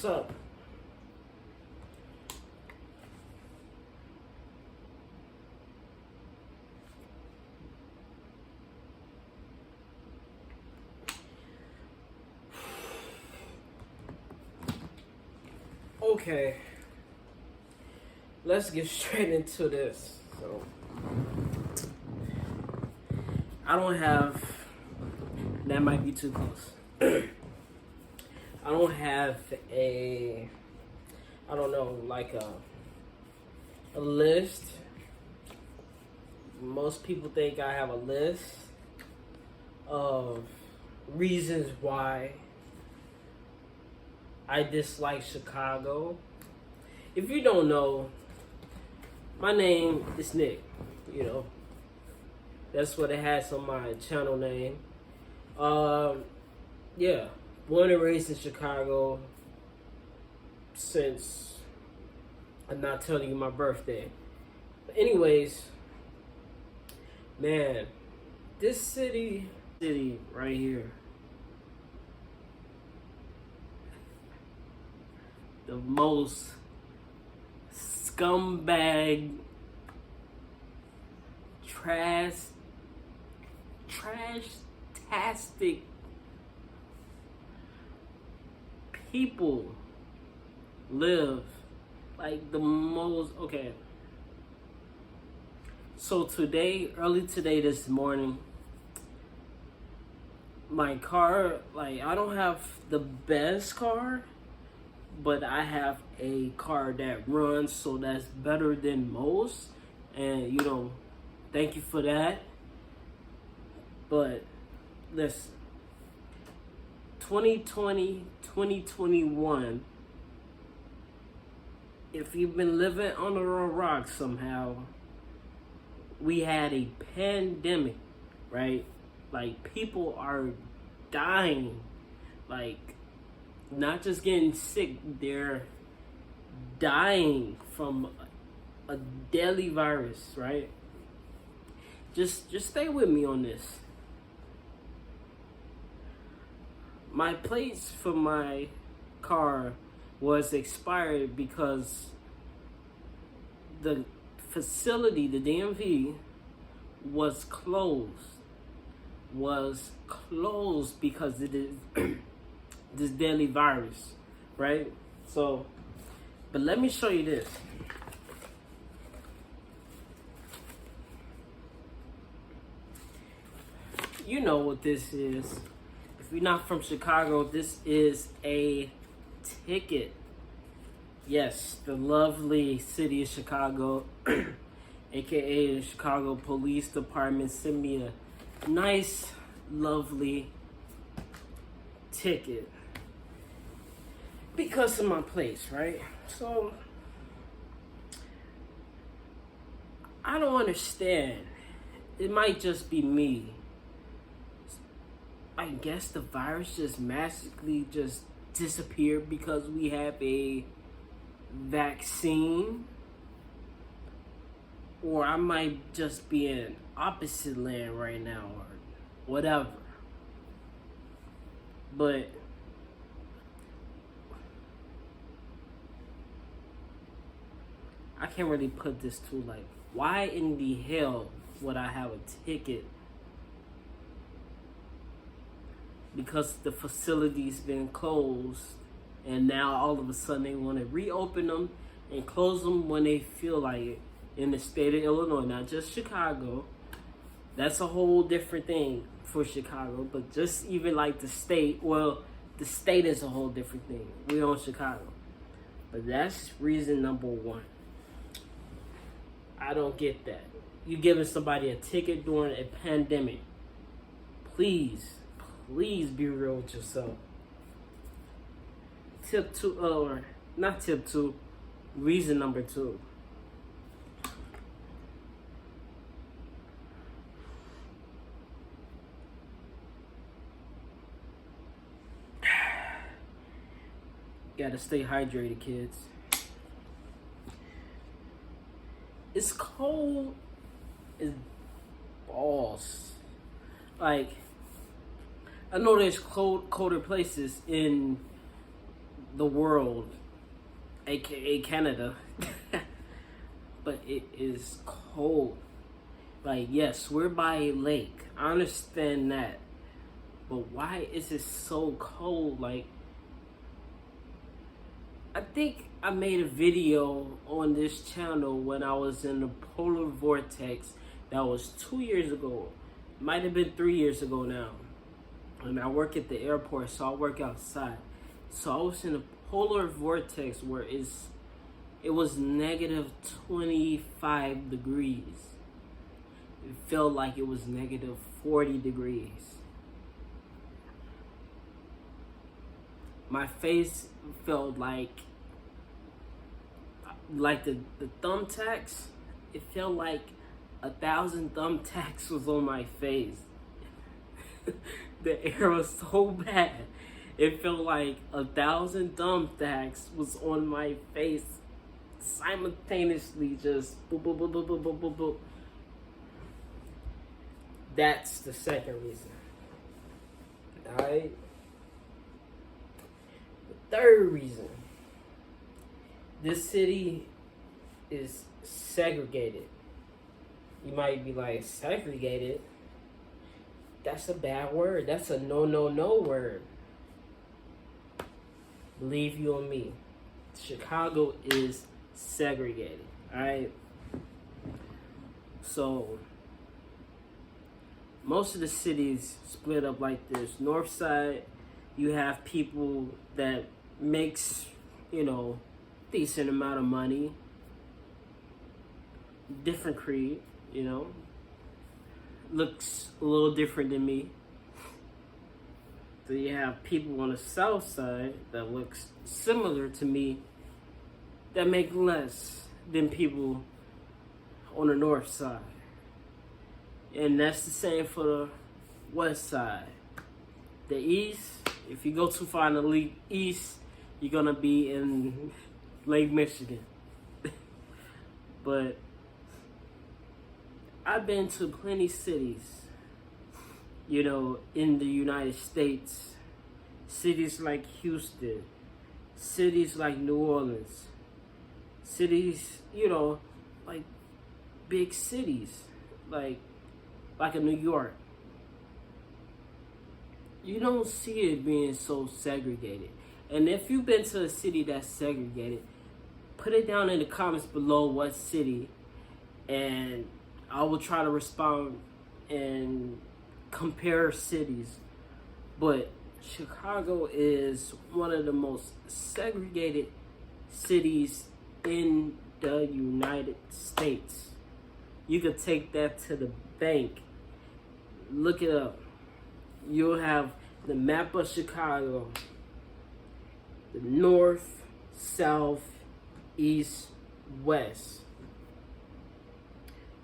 What's up? Okay, let's get straight into this. So, I don't have, that might be too close. I don't have like a list. Most people think I have a list of reasons why I dislike Chicago. If you don't know, my name is Nick. You know, that's what it has on my channel name. Yeah, born and raised in Chicago since, I'm not telling you my birthday. But anyways, man, this city right here, the most scumbag, trash-tastic people live. Like the most, okay. So early today, this morning, my car, like I don't have the best car, but I have a car that runs, so that's better than most. And, you know, thank you for that. But, listen, 2020, 2021, if you've been living under a rock somehow, we had a pandemic, right? Like, people are dying. Like, not just getting sick, they're dying from a deadly virus, right? Just stay with me on this. My plates for my car was expired because the facility, the DMV, was closed because it is this deadly virus, right? So, but let me show you this. You know what this is. If you're not from Chicago, this is a ticket. Yes, the lovely city of Chicago, aka the Chicago Police Department, sent me a nice, lovely ticket because of my place, right? So I don't understand. It might just be me. I guess the virus just magically just disappeared because we have a vaccine, or I might just be in opposite land right now, or whatever. But I can't really put this to, like, why in the hell would I have a ticket? Because the facility's been closed, and now all of a sudden they want to reopen them and close them when they feel like it. In the state of Illinois, not just Chicago. That's a whole different thing for Chicago, but just even like the state, well, the state is a whole different thing. We own Chicago. But that's reason number one. I don't get that. You giving somebody a ticket during a pandemic. Please be real with yourself. Tip two, or not tip two, reason number two. Gotta stay hydrated, kids. It's cold as balls. Like, I know there's colder places in the world, aka Canada. But it is cold. Like, yes, we're by a lake. I understand that. But why is it so cold? Like, I think I made a video on this channel when I was in the polar vortex. That was 2 years ago. Might have been 3 years ago now. And I work at the airport, so I work outside. So I was in a polar vortex where it was negative 25 degrees. It felt like it was negative 40 degrees. My face felt like the thumbtacks. It felt like 1,000 thumbtacks was on my face. The air was so bad. It felt like 1,000 thumbtacks was on my face simultaneously, just boop, boop, boop, boop, boop, boop, boop, boop. That's the second reason. Alright? The third reason. This city is segregated. You might be like, segregated? That's a bad word. That's a no word. Believe you and me. Chicago is segregated. Alright? So, most of the cities split up like this. North side, you have people that makes, decent amount of money. Different creed, looks a little different than me. So you have people on the south side that looks similar to me that make less than people on the north side. And that's the same for the west side. The east, if you go too far in the east, you're gonna be in Lake Michigan. But I've been to plenty cities, in the United States. Cities like Houston, cities like New Orleans, cities, like big cities, like a New York. You don't see it being so segregated. And if you've been to a city that's segregated, put it down in the comments below what city, and I will try to respond and compare cities. But Chicago is one of the most segregated cities in the United States. You could take that to the bank. Look it up. You'll have the map of Chicago. The north, south, east, west.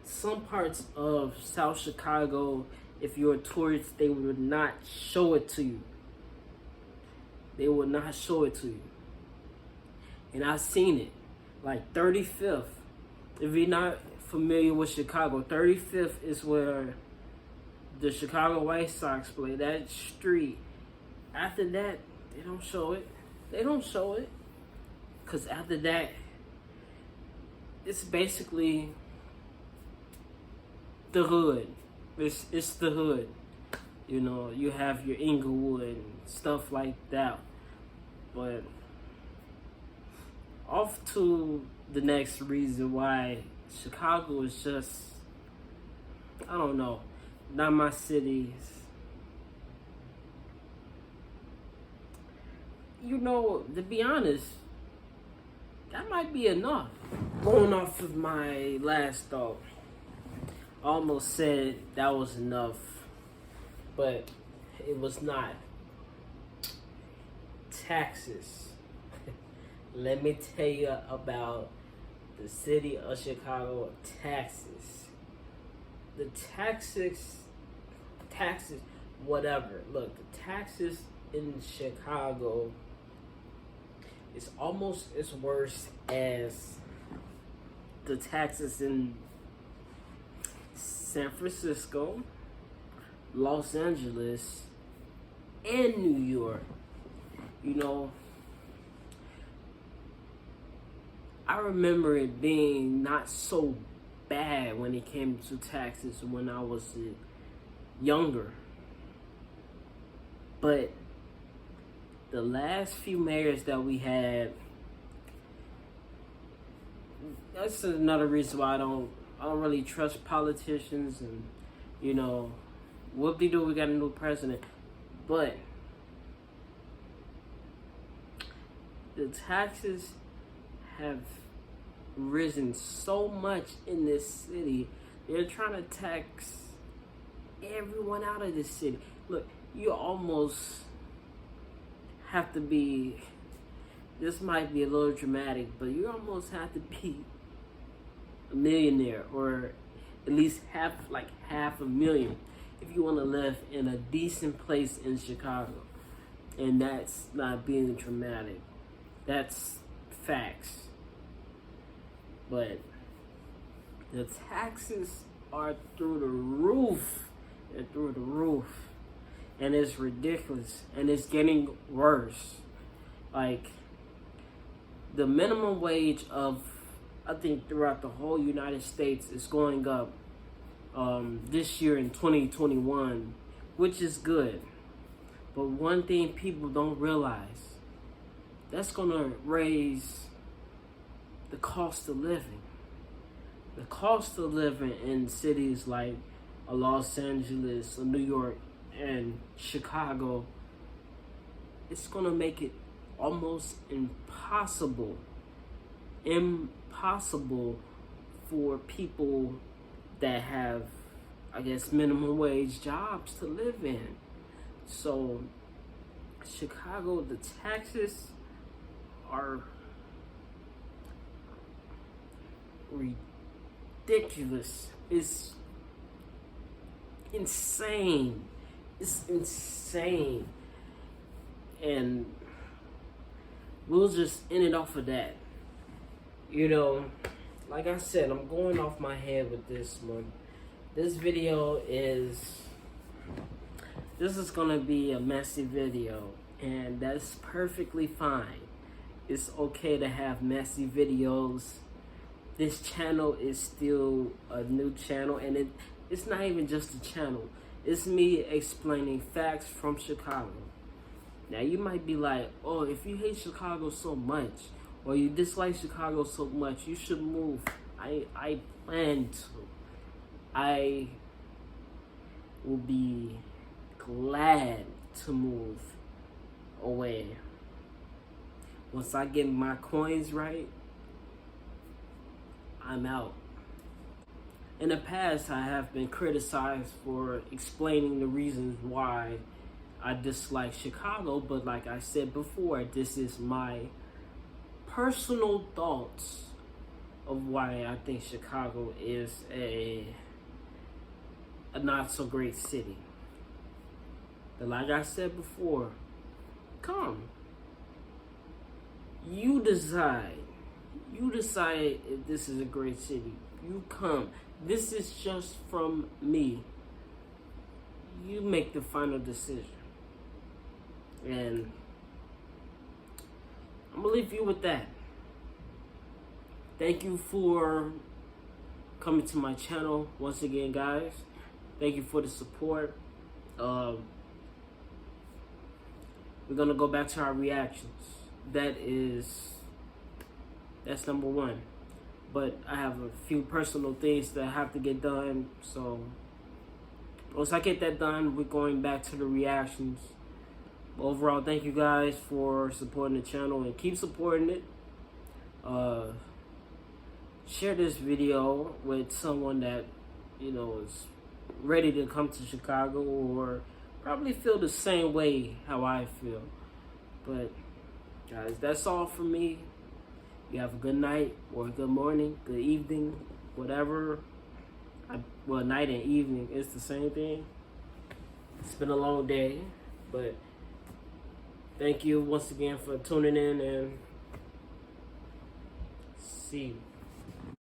Some parts of South Chicago, if you're a tourist, they would not show it to you. They would not show it to you. And I've seen it. Like 35th. If you're not familiar with Chicago, 35th is where the Chicago White Sox play. That street. After that, they don't show it. They don't show it. Because after that, it's basically the hood. It's the hood. You have your Inglewood and stuff like that. But off to the next reason why Chicago is just, I don't know, not my city. To be honest, that might be enough. Going off of my last thought, I almost said that was enough, but it was not. Taxes. Let me tell you about the city of Chicago. Taxes. The taxes, whatever. Look, the taxes in Chicago is almost as worse as the taxes in San Francisco, Los Angeles, and New York. I remember it being not so bad when it came to taxes when I was younger. But the last few mayors that we had, that's another reason why I don't really trust politicians. And whoop-de-doo, we got a new president. But the taxes have risen so much in this city. They're trying to tax everyone out of this city. Look, you almost have to be, this might be a little dramatic, but you almost have to be a millionaire, or at least half a million, if you want to live in a decent place in Chicago. And that's not being dramatic. That's facts. But the taxes are through the roof. They're through the roof. And it's ridiculous. And it's getting worse. Like, the minimum wage of, I think, throughout the whole United States is going up this year in 2021, which is good. But one thing people don't realize, that's going to raise the cost of living. The cost of living in cities like Los Angeles, or New York, and Chicago, it's going to make it almost impossible for people that have, I guess, minimum wage jobs to live in. So Chicago, the taxes are ridiculous. It's insane. It's insane. And we'll just end it off of that. Like I said, I'm going off my head with this one. This video is gonna be a messy video, and that's perfectly fine. It's okay to have messy videos. This channel is still a new channel, and it's not even just a channel. It's me explaining facts from Chicago. Now you might be like, oh, if you hate Chicago so much, or you dislike Chicago so much, you should move. I plan to. I will be glad to move away. Once I get my coins right, I'm out. In the past, I have been criticized for explaining the reasons why I dislike Chicago, but like I said before, this is my personal thoughts of why I think Chicago is a not so great city. But like I said before, come. You decide. You decide if this is a great city. You come. This is just from me. You make the final decision. And I'm going to leave you with that. Thank you for coming to my channel once again, guys. Thank you for the support. We're going to go back to our reactions. That's number one. But I have a few personal things that have to get done. So once I get that done, we're going back to the reactions. But overall, thank you guys for supporting the channel, and keep supporting it. Share this video with someone that is ready to come to Chicago, or probably feel the same way how I feel. But guys, that's all from me. You have a good night, or a good morning, good evening, whatever. Well, night and evening is the same thing. It's been a long day, but thank you once again for tuning in, and see you.